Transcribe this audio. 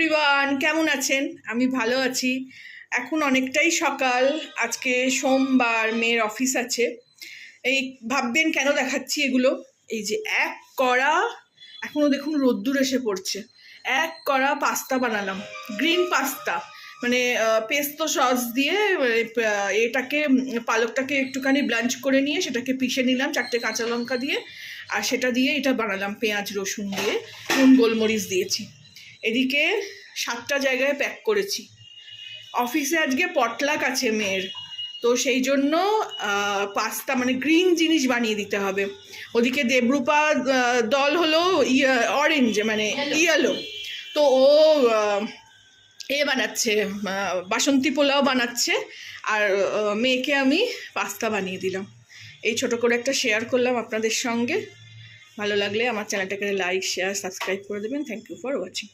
Everyone, কেমন আছেন? আমি ভালো আছি। এখন অনেকটাই সকাল, আজকে সোমবার, মেয়ের অফিস আছে। এই ভাববেন কেন দেখাচ্ছি এগুলো। এই যে এক কড়া, এখনো দেখুন রোদ্দুর এসে পড়ছে, এক কড়া পাস্তা বানালাম, গ্রিন পাস্তা, মানে পেস্তো সস দিয়ে এটাকে পালকটাকে একটুখানি ব্লাঞ্চ করে নিয়ে সেটাকে পিষে নিলাম 4টে কাঁচা লঙ্কা দিয়ে, আর সেটা দিয়ে এটা বানালাম পেঁয়াজ রসুন দিয়ে, নুন গোলমরিচ দিয়েছি। এদিকে 7টা জায়গায় প্যাক করেছি। অফিসে আজকে পটলাক আছে মেয়ের, তো সেই জন্য পাস্তা মানে গ্রিন জিনিস বানিয়ে দিতে হবে। ওদিকে দেবরূপা দল হলো অরেঞ্জ মানে ইয়েলো, তো ও বানাচ্ছে, বাসন্তী পোলাও বানাচ্ছে, আর মেয়েকে আমি পাস্তা বানিয়ে দিলাম। এই ছোট করে একটা শেয়ার করলাম আপনাদের সঙ্গে। ভালো লাগলে আমার চ্যানেলটাকে লাইক, শেয়ার, সাবস্ক্রাইব করে দেবেন। Thank you for watching.